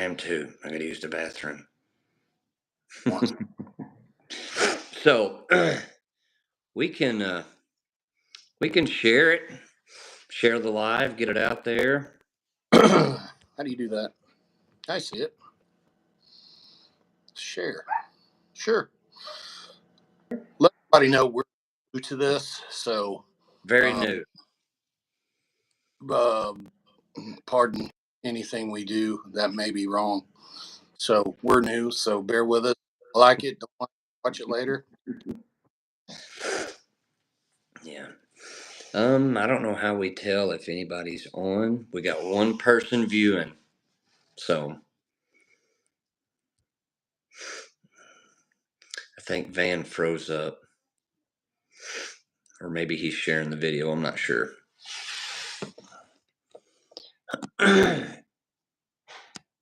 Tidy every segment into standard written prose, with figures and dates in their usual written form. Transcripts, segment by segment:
I am too. I gotta use the bathroom. Awesome. So we can share it, share the live, get it out there. How do you do that? I see it. Share. Sure. Let everybody know we're new to this, so Very new. pardon anything we do that may be wrong. So we're new, so bear with us. Like it, don't watch it later. Yeah. I don't know how we tell if anybody's on. We got one person viewing. So I think Van froze up. Or maybe he's sharing the video. I'm not sure.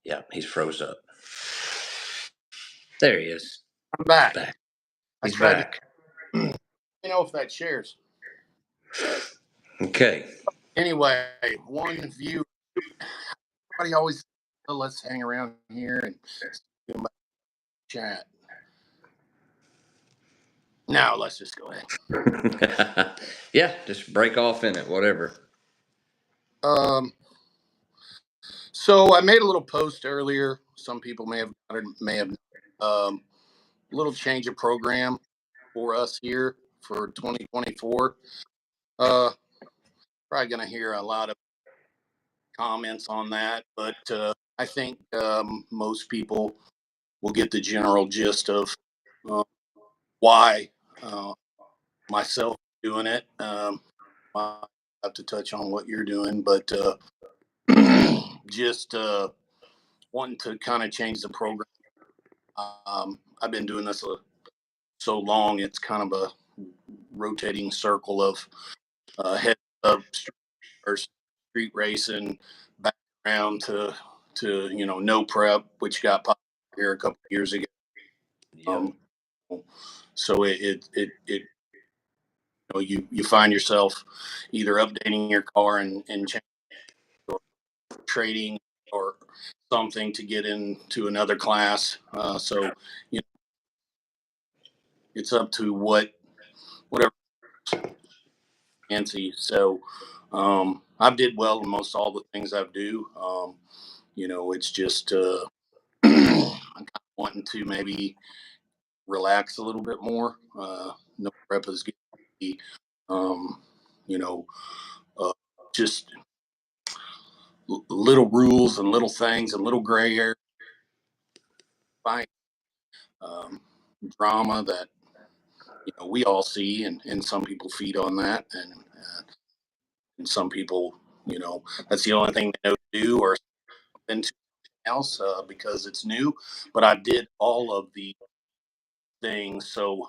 Yeah, he's froze up. There he is. I'm back. He's back. I He's tried back. to if that shares. Okay. Anyway, one view. Everybody always let's hang around here and chat. Now let's just go ahead. Yeah, just break off in it, whatever. So I made a little post earlier. Some people may have little change of program for us here for 2024. Probably going to hear a lot of comments on that, but I think most people will get the general gist of why myself doing it. I have to touch on what you're doing, but just wanting to kind of change the program. I've been doing this so long; it's kind of a rotating circle of head of street racing, back around to no prep, which got popular here a couple of years ago. Yep. So you find yourself either updating your car and or trading or something to get into another class. So it's up to whatever fancy. So I've did well in most all the things I do. It's just I'm kind of wanting to maybe relax a little bit more. No prep is going to be, you know, just little rules and little things and little gray area, fine drama that we all see, and some people feed on that, and some people, that's the only thing they know to do or into else because it's new. But I did all of the things, so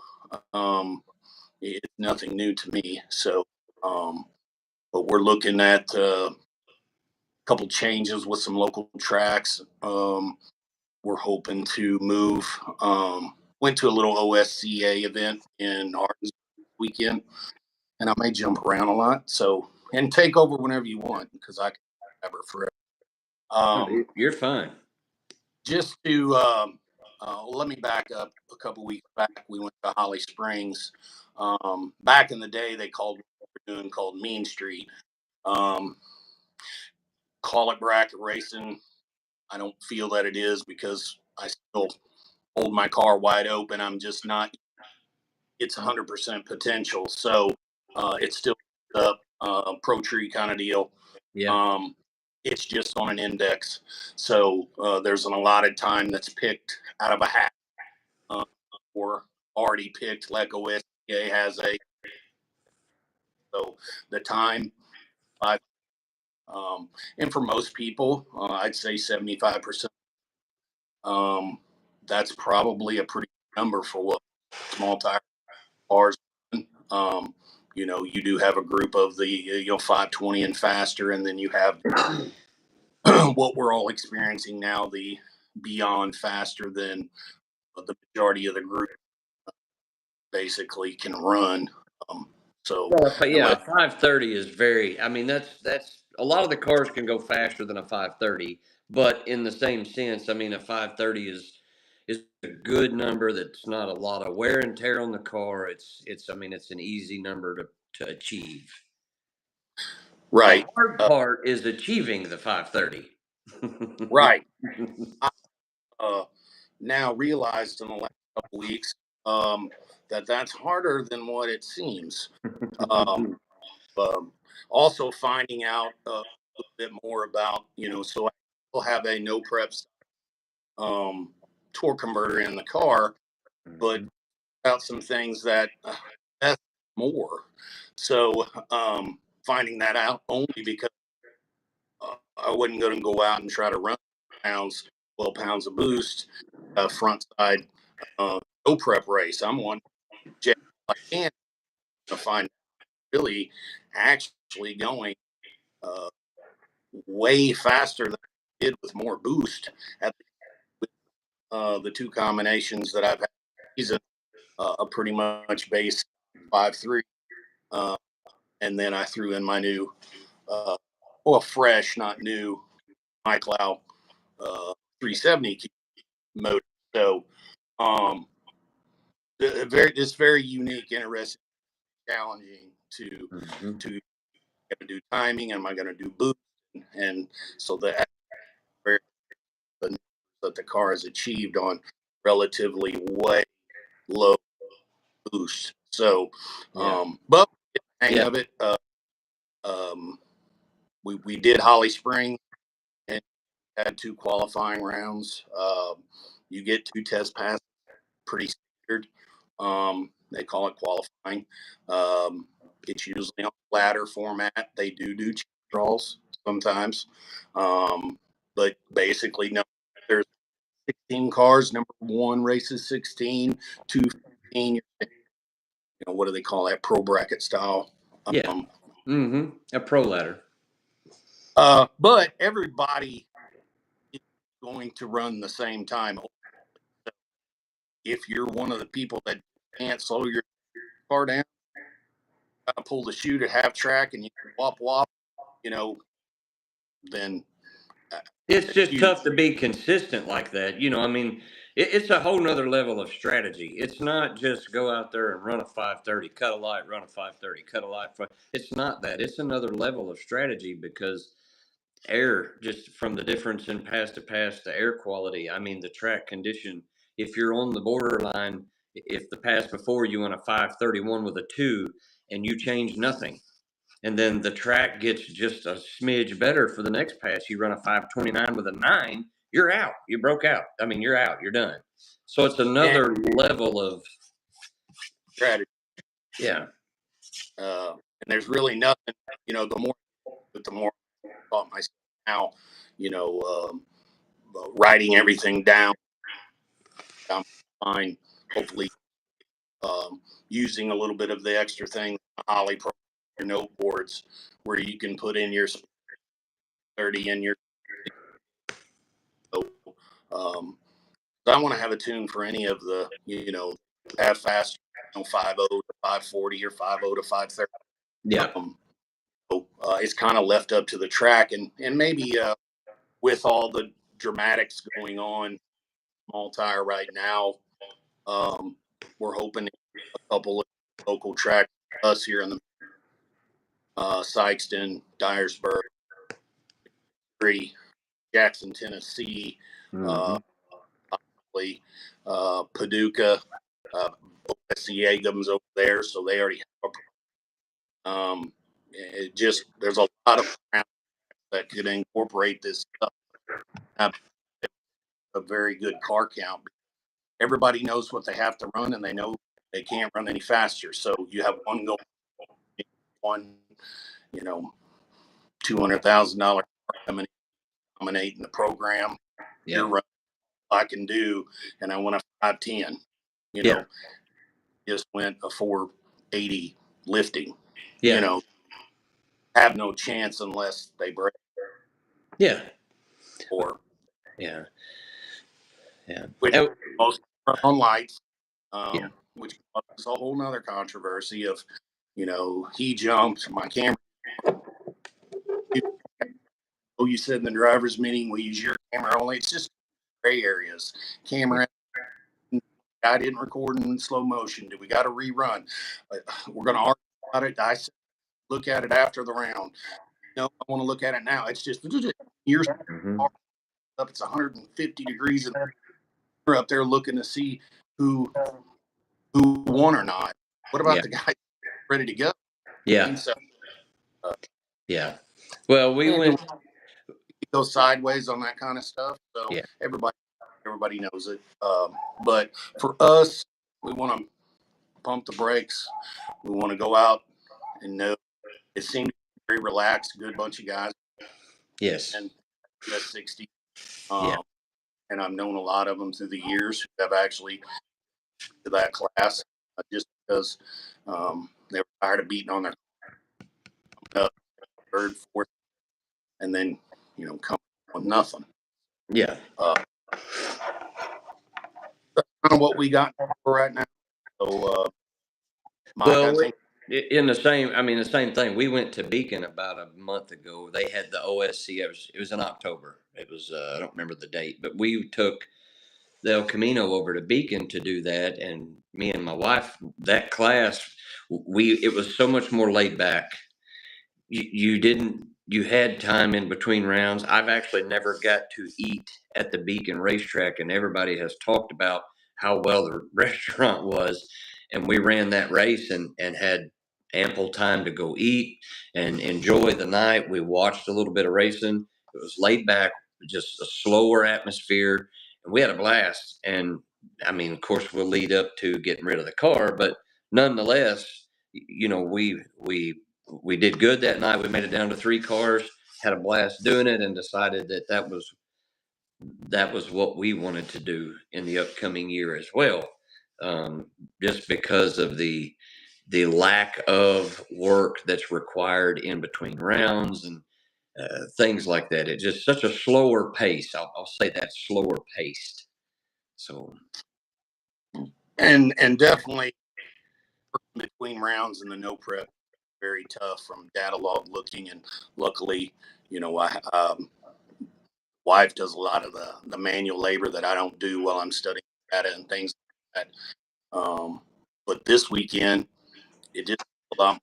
it's nothing new to me. So, but we're looking at a couple changes with some local tracks. We're hoping to move. Went to a little OSCA event in Arkansas weekend, and I may jump around a lot. So, and take over whenever you want because I can cover forever. You're fine. Just to let me back up a couple weeks back. We went to Holly Springs. Back in the day, they called Mean Street. Call it bracket racing. I don't feel that it is because I still hold my car wide open. I'm just not. It's 100% potential. So it's still a pro tree kind of deal. Yeah. It's just on an index. So there's an allotted time that's picked out of a hat or already picked, like OSCA has a. So the time, and for most people, I'd say 75%. That's probably a pretty good number for what small tire cars. You do have a group of the 520 and faster, and then you have what we're all experiencing now, the beyond faster than the majority of the group basically can run. But yeah, 530 is very. I mean, that's a lot of the cars can go faster than a 530, But in the same sense, I mean, a 530 is a good number. That's not a lot of wear and tear on the car. I mean, it's an easy number to achieve. The Right. hard part is achieving the 530. Right. I now realized in the last couple weeks that that's harder than what it seems. Um, um, Also finding out a little bit more about, so I still have a no preps torque converter in the car, but Mhm. about some things that that's more. So finding that out only because I wasn't going to go out and try to run pounds, 12 pounds of boost, front side, no prep race. I'm one I can to find really actually going uh, way faster than I did with more boost at the two combinations that I've had this season, a pretty much base 5.3, uh, and then I threw in my new, fresh, not new, iCloud 370 motor. So, um, it's very unique, interesting, challenging Mhm. to do timing. Am I going to do boost? And so that the car has achieved on relatively way low boost. So, Yeah. but the hang Yeah. of it. Um, we did Holly Spring and had two qualifying rounds. You get two test passes, pretty standard. They call it qualifying. It's usually on ladder format. They do draws sometimes, but basically no. There's 16 cars. Number one races 16, two 15. What do they call that? Pro bracket style. Yeah. Um, A pro ladder. but everybody is going to run the same time. If you're one of the people that can't slow your car down, pull the chute at half track and you wop wop, you know, then uh, It's just you tough to be consistent like that. I mean, it's a whole nother level of strategy. It's not just go out there and run a 530, cut a light, run a 530, cut a light. It's not that. It's another level of strategy because air, just from the difference in pass to pass, the air quality. I mean, the track condition. If you're on the borderline, if the pass before you on a 531 with a two and you change nothing, and then the track gets just a smidge better for the next pass. You run a 529 with a nine, you're out. You broke out. I mean, you're out. You're done. So it's and another level of, strategy. yeah, And there's really nothing, the more I thought myself now, you know, writing everything down fine. Hopefully, using a little bit of the extra thing, Holly Pro, your note boards, where you can put in your 30 and your. Um, I want to have a tune for any of the, have fast, 5.0 to 540 or 5.0 to 530. yeah, Um, it's kind of left up to the track, and maybe with all the dramatics going on, small tire right now, um, we're hoping a couple of local tracks, us here in the Sykeston, Dyersburg, Jackson, Tennessee, uh, hmm, possibly Paducah, OSCA comes over there, so they already have it just there's a lot of that could incorporate this stuff. Have a very good car count. Everybody knows what they have to run, and they know they can't run any faster. So you have one going, one, you know, $200,000 coming dominating the program. You're yeah, running I can do, and I want a 510. You yeah, know, just went a 480 lifting. You yeah, know, have no chance unless they break yeah, or yeah, yeah, which oh, most on lights, yeah, which is a whole nother controversy of, he jumped my camera you said in the driver's meeting, we use your camera only. It's just gray areas. Camera, I didn't record in slow motion. Do we got to rerun? We're going to argue about it. I said, look at it after the round. No, I want to look at it now. It's just you're up. It's 150 degrees, and we're up there looking to see who won or not. What about the guy ready to go? Yeah. I mean, so, yeah. Well, we went go sideways on that kind of stuff. So everybody knows it. But for us, we want to pump the brakes. We want to go out and know it seemed very relaxed, good bunch of guys. Yes. And US 60. And I've known a lot of them through the years who have actually to that class just because they were tired of beating on their third, fourth, and then come with nothing. Yeah. That's kind of what we got right now. So, in the same thing. We went to Beacon about a month ago. They had the OSCA. It was in October. It was I don't remember the date, but we took the El Camino over to Beacon to do that, and me and my wife, that class, it was so much more laid back. You had time in between rounds. I've actually never got to eat at the Beacon racetrack, and everybody has talked about how well the restaurant was. And we ran that race and had ample time to go eat and enjoy the night. We watched a little bit of racing. It was laid back, just a slower atmosphere, and we had a blast. And I mean, of course, we'll lead up to getting rid of the car, but nonetheless, we did good that night. We made it down to 3 cars, had a blast doing it, and decided that was what we wanted to do in the upcoming year as well. Just because of the lack of work that's required in between rounds and things like that. It's just such a slower pace. I'll say that, slower paced. So, and definitely between rounds and the no prep, very tough from data log looking. And luckily, wife does a lot of the manual labor that I don't do while I'm studying data and things like that. But this weekend, it just a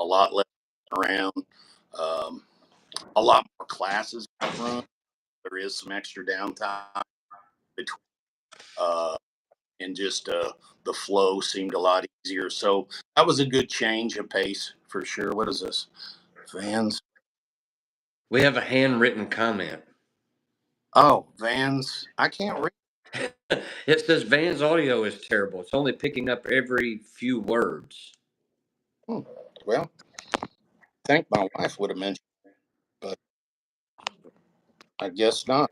lot less around, a lot more classes run. There is some extra downtime between, and just the flow seemed a lot easier. So that was a good change of pace for sure. What is this? Vans? we have a handwritten comment. Oh, Vans. I can't read. It says Van's audio is terrible. It's only picking up every few words. Well, I think my wife would have mentioned, but I guess not.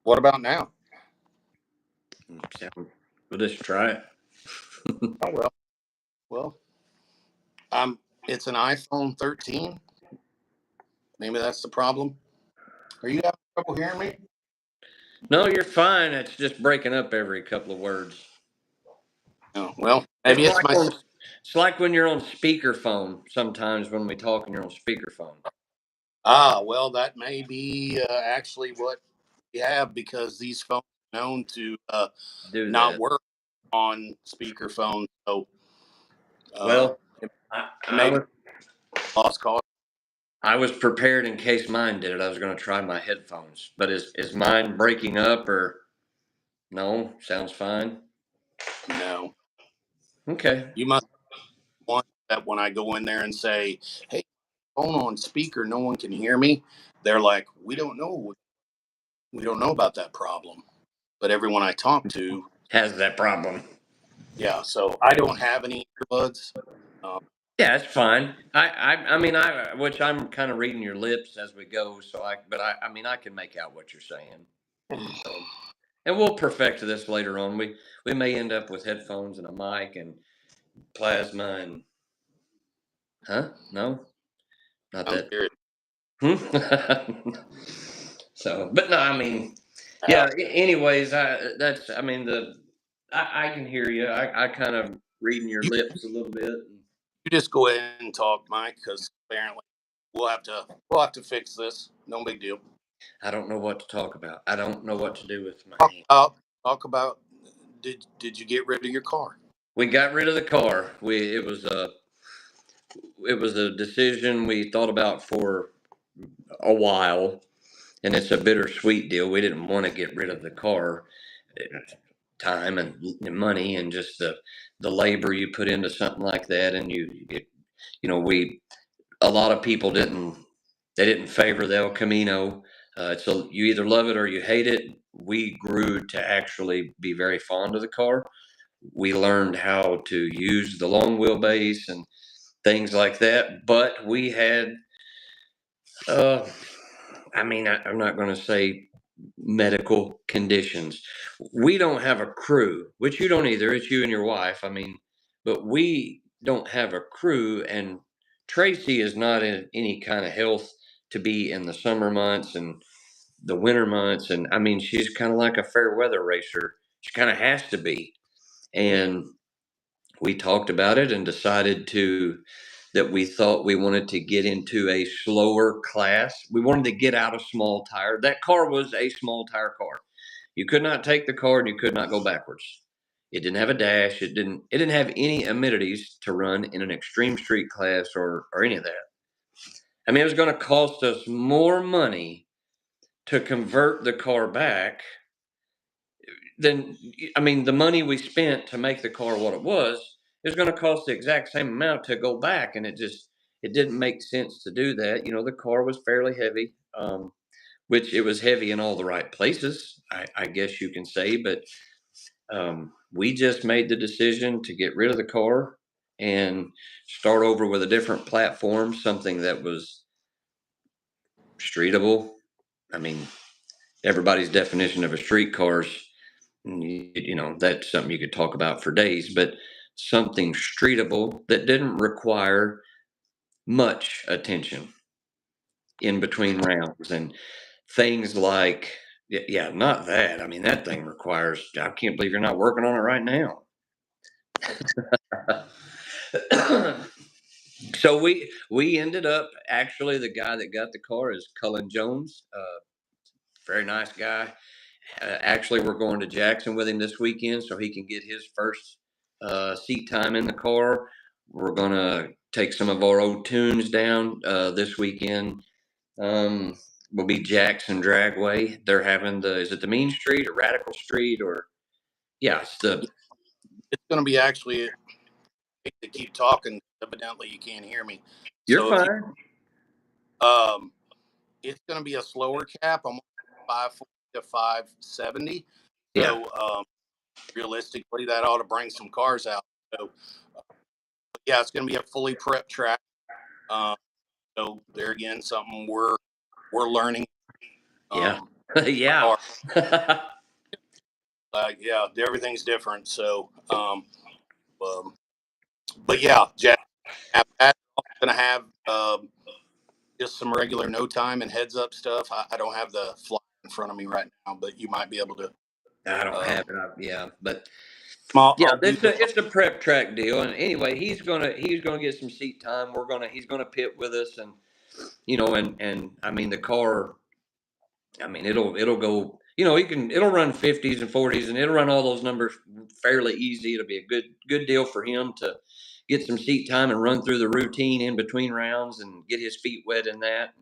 What about now? We'll just try it. Oh well. It's an iPhone 13. Maybe that's the problem. Are you having trouble hearing me? No, you're fine. It's just breaking up every couple of words. Oh, well, maybe it's my. It's like when you're on speakerphone. Sometimes when we talk and you're on speakerphone. Well, that may be actually what we have, because these phones are known to not work on speakerphone. So, maybe lost call. I was prepared in case mine did it. I was going to try my headphones, but is mine breaking up or no? Sounds fine. No. Okay. You must want that when I go in there and say, "Hey, phone on speaker, no one can hear me." They're like, "We don't know about that problem." But everyone I talk to has that problem. Yeah, so I don't have any earbuds. Yeah, it's fine. Which I'm kind of reading your lips as we go. So I can make out what you're saying. So, and we'll perfect this later on. We may end up with headphones and a mic and plasma and, no, not that. So, but no, yeah. Anyways, I can hear you. I kind of reading your lips a little bit. You just go ahead and talk, Mike, because apparently we'll have to fix this. No big deal. I don't know what to talk about. I don't know what to do with my Talk hand. about talk about. Did you get rid of your car? We got rid of the car. It was a decision we thought about for a while, and it's a bittersweet deal. We didn't want to get rid of the car, time and money, and just the labor you put into something like that, and we a lot of people didn't favor the El Camino. So you either love it or you hate it. We grew to actually be very fond of the car. We learned how to use the long wheelbase and things like that. But we had, uh, I'm not going to say medical conditions. We don't have a crew, which you don't either. It's you and your wife. But we don't have a crew, and Tracy is not in any kind of health to be in the summer months and the winter months. And she's kind of like a fair weather racer. She kind of has to be. And we talked about it and decided that we thought we wanted to get into a slower class. We wanted to get out of small tire. That car was a small tire car. You could not take the car and you could not go backwards. It didn't have a dash. It didn't have any amenities to run in an extreme street class or any of that. It was going to cost us more money to convert the car back than the money we spent to make the car what it was is going to cost the exact same amount to go back, and it didn't make sense to do that. The car was fairly heavy, which it was heavy in all the right places, I guess you can say, but we just made the decision to get rid of the car and start over with a different platform, something that was streetable. I mean, everybody's definition of a street car is, that's something you could talk about for days, but something streetable that didn't require much attention in between rounds and things like, yeah, not that. That thing requires, I can't believe you're not working on it right now. So we ended up, actually, the guy that got the car is Cullen Jones, very nice guy. Actually, we're going to Jackson with him this weekend so he can get his first seat time in the car. We're going to take some of our old tunes down this weekend. Will be Jackson Dragway. They're having is it the Mean Street or Radical Street or, yeah, It's going to be actually, to keep talking, evidently you can't hear me. You're So fine. It's going to be a slower cap. I'm 540 to 570. Yeah. So realistically, that ought to bring some cars out. So yeah, it's going to be a fully prepped track. So there again, something we're learning. Yeah. Yeah. Yeah, everything's different. So, but yeah, Jack, I'm going to have just some regular no time and heads up stuff. I don't have the flyer in front of me right now, but you might be able to. I don't have it up. Yeah. But yeah, I'll do it's a prep track deal. And anyway, he's gonna get some seat time. He's gonna pit with us, and the car. It'll go. It'll run 50s and 40s, and it'll run all those numbers fairly easy. It'll be a good deal for him to get some seat time and run through the routine in between rounds and get his feet wet in that.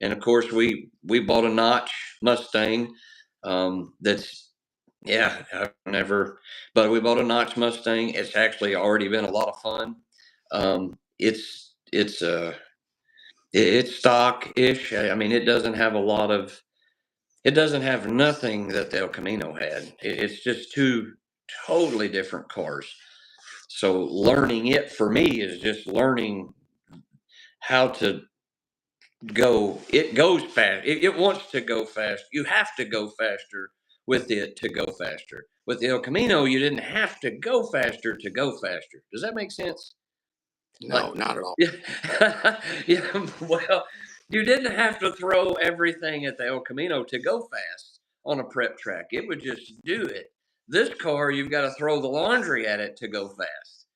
And of course, we bought a Notch Mustang. That's Yeah, I've never, but we bought a Notch Mustang. It's actually already been a lot of fun. It's stock-ish. It doesn't have a lot of. It doesn't have nothing that the El Camino had. It's just two totally different cars. So learning it for me is just learning how to go. It goes fast. It wants to go fast. You have to go faster with it to go faster. With the El Camino, you didn't have to go faster to go faster. Does that make sense? No, not at all. Yeah. Yeah. Well, you didn't have to throw everything at the El Camino to go fast on a prep track. It would just do it. This car, you've got to throw the laundry at it to go fast.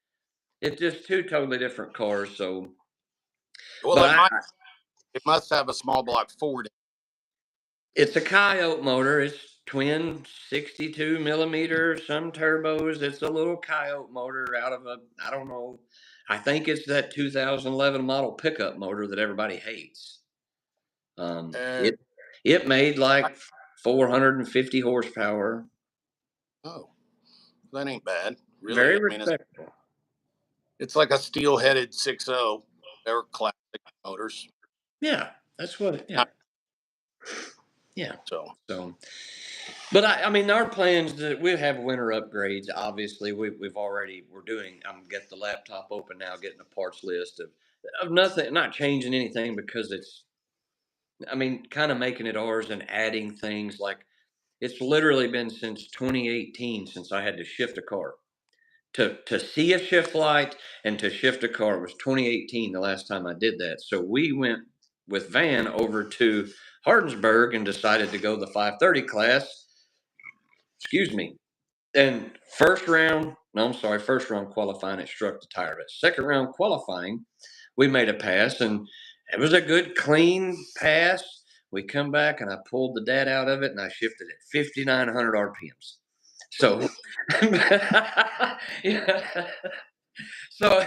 It's just two totally different cars. So, Well, but It must have a small block Ford. It's a Coyote motor. It's twin 62 millimeter, some turbos. It's a little Coyote motor out of I don't know. I think it's that 2011 model pickup motor that everybody hates. Uh, It made like 450 horsepower. oh, that ain't bad, Very really. I mean, respectable. it's like a steel-headed 6.0. They're classic motors. Yeah, that's what. Yeah, yeah. So, But I mean, our plans that we have winter upgrades. Obviously, we're doing. I'm getting the laptop open now, getting a parts list of nothing, not changing anything because it's. I mean, kind of making it ours and adding things like it's literally been since 2018 since I had to shift a car. To see a shift light and to shift a car. It was 2018 the last time I did that. So we went with Van over to Hardinsburg and decided to go the 530 class. Excuse me. And first round, no, I'm sorry, first round qualifying, it struck the tire. But second round qualifying, we made a pass and it was a good, clean pass. We come back and I pulled the dad out of it and I shifted at 5,900 RPMs. So, yeah. So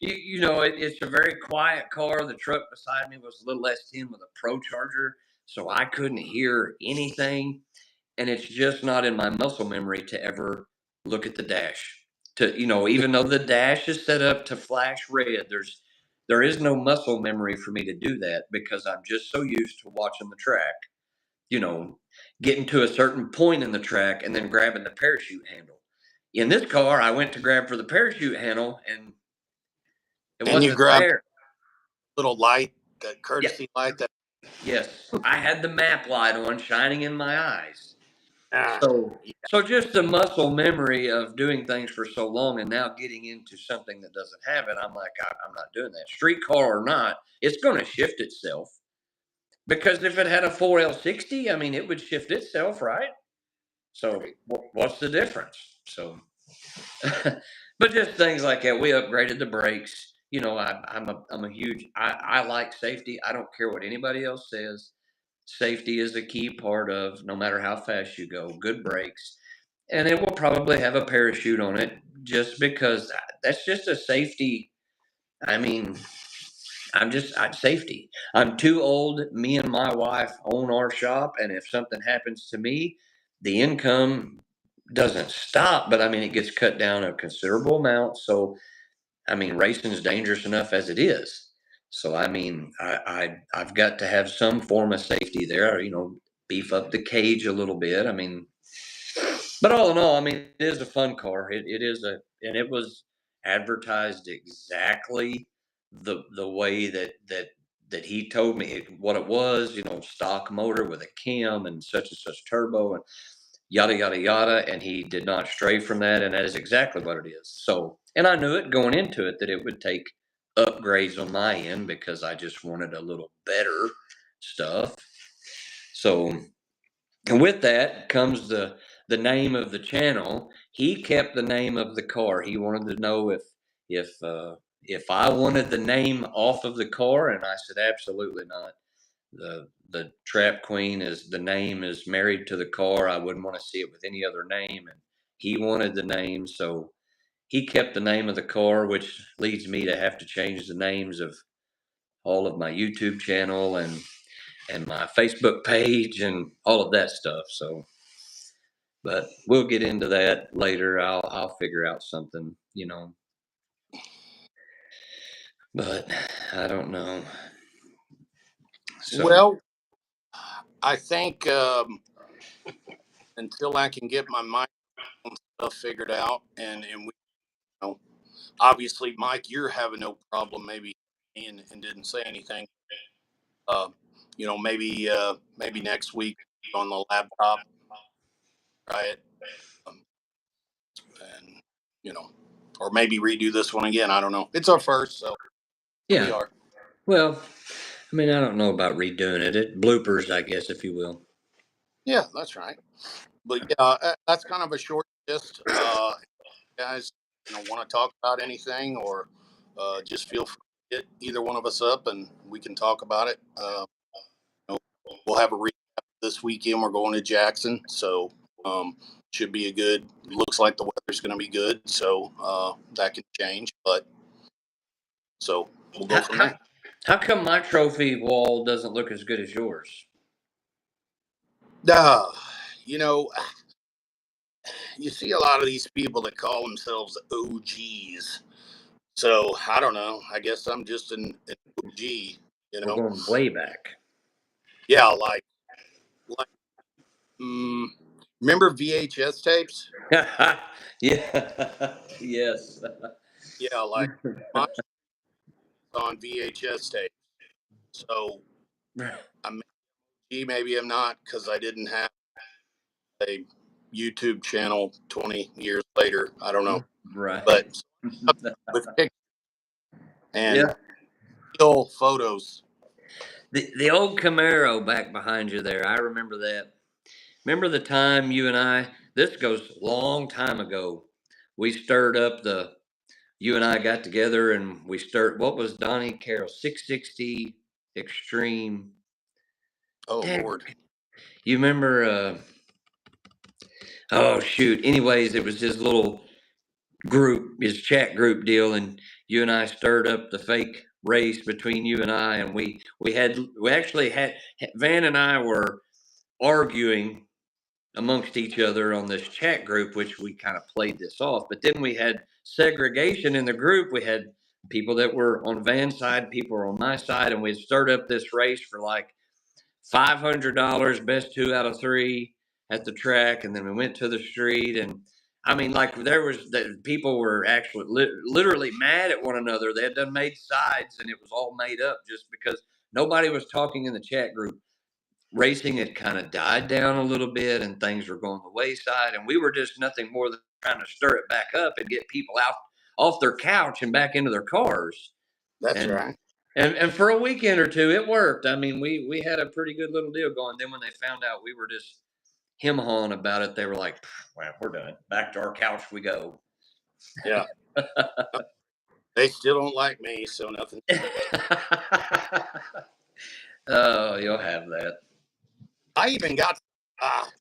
it's a very quiet car. The truck beside me was a little S10 with a Pro Charger, so I couldn't hear anything. And it's just not in my muscle memory to ever look at the dash. Even though the dash is set up to flash red, there is no muscle memory for me to do that because I'm just so used to watching the track. You know, getting to a certain point in the track and then grabbing the parachute handle. In this car, I went to grab for the parachute handle and it and you wasn't grab there. a little light, that Yeah. courtesy light. That Yes. I had the map light on shining in my eyes. So yeah. so just the muscle memory of doing things for so long and now getting into something that doesn't have it, I'm like, I'm not doing that. Street car or not, it's going to shift itself. Because if it had a 4L60, I mean, it would shift itself, right? So what's the difference? So, but just things like that. We upgraded the brakes. I'm a huge. I like safety. I don't care what anybody else says. Safety is a key part of no matter how fast you go. Good brakes, and it will probably have a parachute on it just because that's just a safety. I mean, safety. I'm too old. Me and my wife own our shop, and if something happens to me, the income doesn't stop, but I mean it gets cut down a considerable amount. So I mean racing is dangerous enough as it is. So I mean I've got to have some form of safety there. Beef up the cage a little bit. I mean, but all in all, I mean it is a fun car. It is and it was advertised exactly the way that he told me what it was. Stock motor with a cam and such turbo and yada yada yada, and he did not stray from that, and that is exactly what it is. So, and I knew it going into it that it would take upgrades on my end because I just wanted a little better stuff. So, and with that comes the name of the channel. He kept the name of the car. He wanted to know if I wanted the name off of the car, and I said absolutely not. The Trap Queen is the name is married to the car. I wouldn't want to see it with any other name, and he wanted the name, so he kept the name of the car, which leads me to have to change the names of all of my YouTube channel and my Facebook page and all of that stuff. So, but we'll get into that later. I'll figure out something. But I don't know. So Well, I think until I can get my mind stuff figured out, and we, obviously, Mike, you're having no problem maybe and didn't say anything. Uh, maybe next week on the laptop, right? Um, and or maybe redo this one again. I don't know. It's our first, so here we yeah. are. Well, I mean, I don't know about redoing it. Bloopers, I guess, if you will. Yeah, that's right. But yeah, that's kind of a short list. Guys, want to talk about anything or just feel free hit either one of us up and we can talk about it. We'll have a recap this weekend. We're going to Jackson, so should be a good. Looks like the weather's going to be good, so that can change. But so we'll go from there. How come my trophy wall doesn't look as good as yours? You know, you see a lot of these people that call themselves OGs. So I don't know. I guess I'm just an OG. You We're know, going way back. yeah, like remember VHS tapes? Yeah. Yes. Yeah, like mine on VHS tape. So I'm maybe I'm not because I didn't have a YouTube channel 20 years later. I don't know, Right. but with pictures and Yeah. still photos. The old Camaro back behind you there. I remember that. Remember the time you and I, this goes a long time ago. We stirred up you and I got together and we stirred, what was Donnie Carroll? 660 Extreme. Oh Dang. Lord, You remember, oh shoot. Anyways, it was his little group, his chat group deal. And you and I stirred up the fake race between you and I. And we actually had, Van and I were arguing amongst each other on this chat group, which we kind of played this off. But then we had segregation in the group. We had people that were on Van's side, people were on my side, and we stirred up this race for like $500, best 2 out of 3 at the track, and then we went to the street. And I mean, like there was that people were actually literally mad at one another. They had done made sides, and it was all made up just because nobody was talking in the chat group. Racing had kind of died down a little bit and things were going the wayside, and we were just nothing more than trying to stir it back up and get people out off their couch and back into their cars. that's and right. and for a weekend or two it worked. I mean, we had a pretty good little deal going. Then when they found out we were just him-hawing about it, they were like, well, we're done, back to our couch we go. Yeah, they still don't like me, so nothing. Oh, you'll have that. I even got,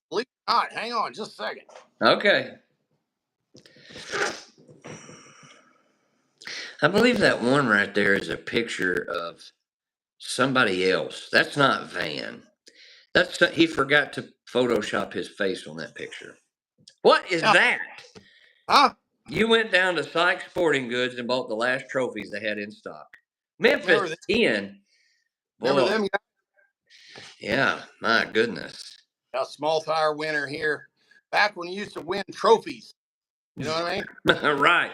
believe it or not, hang on just a second. Okay. I believe that one right there is a picture of somebody else. That's not Van. He forgot to Photoshop his face on that picture. What is that? Huh? You went down to Sykes Sporting Goods and bought the last trophies they had in stock. Memphis 10. Remember Boy. them guys? Yeah, my goodness. A small tire winner here. Back when you used to win trophies. You know what I mean? Right.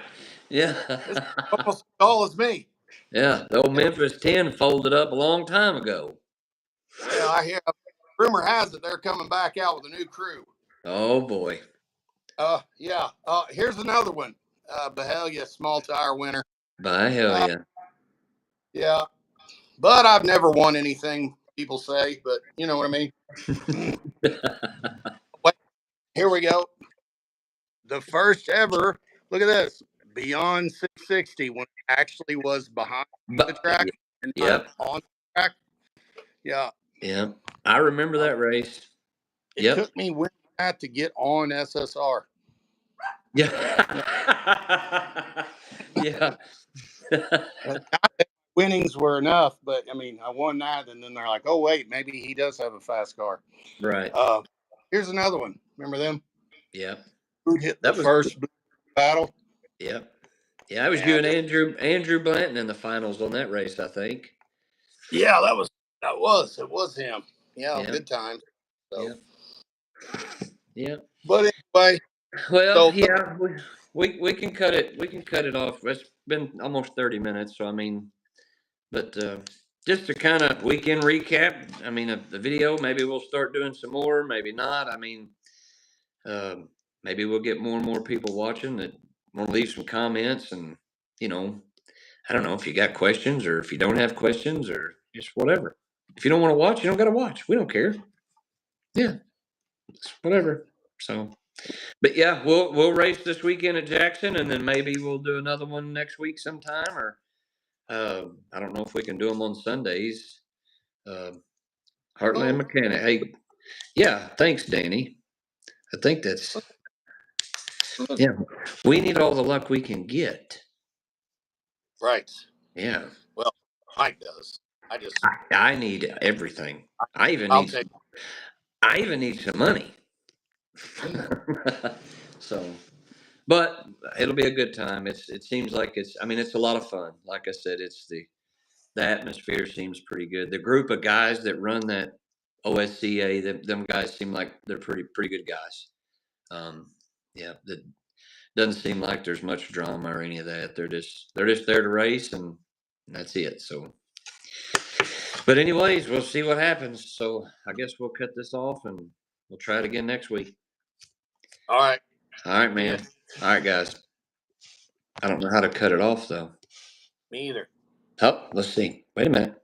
Yeah. It's almost as tall as me. Yeah, the old Memphis 10 folded up a long time ago. Yeah, I hear. Rumor has it they're coming back out with a new crew. Oh boy. Yeah. Here's another one. Bahalia, small tire winner. By hell yeah. Yeah. But I've never won anything, people say, but you know what I mean? Wait, here we go. The first ever, look at this, Beyond 660, when it actually was behind the track and not on the track. Yeah. Yeah. I remember that race. It took me winning that to get on SSR. Yeah. Yeah. Winnings were enough, but I mean, I won that, and then they're like, "Oh wait, maybe he does have a fast car." Right. Here's another one. Remember them? Yep. Who hit the first battle? Yep. Yeah, I was you and Andrew Blanton in the finals on that race, I think. Yeah, it was him. Yeah, good time. So. Yeah. But anyway. Well, yeah, we can cut it. We can cut it off. It's been almost 30 minutes, so I mean, but just to kind of weekend recap. I mean, the video. Maybe we'll start doing some more. Maybe not. I mean, maybe we'll get more and more people watching that want to leave some comments, and you know, I don't know if you got questions or if you don't have questions or just whatever. If you don't want to watch, you don't got to watch. We don't care. Yeah, it's whatever. So. But yeah, we'll race this weekend at Jackson, and then maybe we'll do another one next week sometime, or I don't know if we can do them on Sundays. Heartland Mechanic. Hey, yeah, thanks, Danny. I think that's, yeah, we need all the luck we can get. Right. Yeah. Well, Mike does. I need everything. I even I'll need take. some money. So, but it'll be a good time. It seems like it's a lot of fun. Like I said, the atmosphere seems pretty good. The group of guys that run that OSCA, them guys seem like they're pretty good guys. Yeah, that doesn't seem like there's much drama or any of that. They're just there to race and that's it. So, but anyways, we'll see what happens. So I guess we'll cut this off and we'll try it again next week. All right. All right, man. All right, guys. I don't know how to cut it off though. Me either. Oh, let's see. Wait a minute.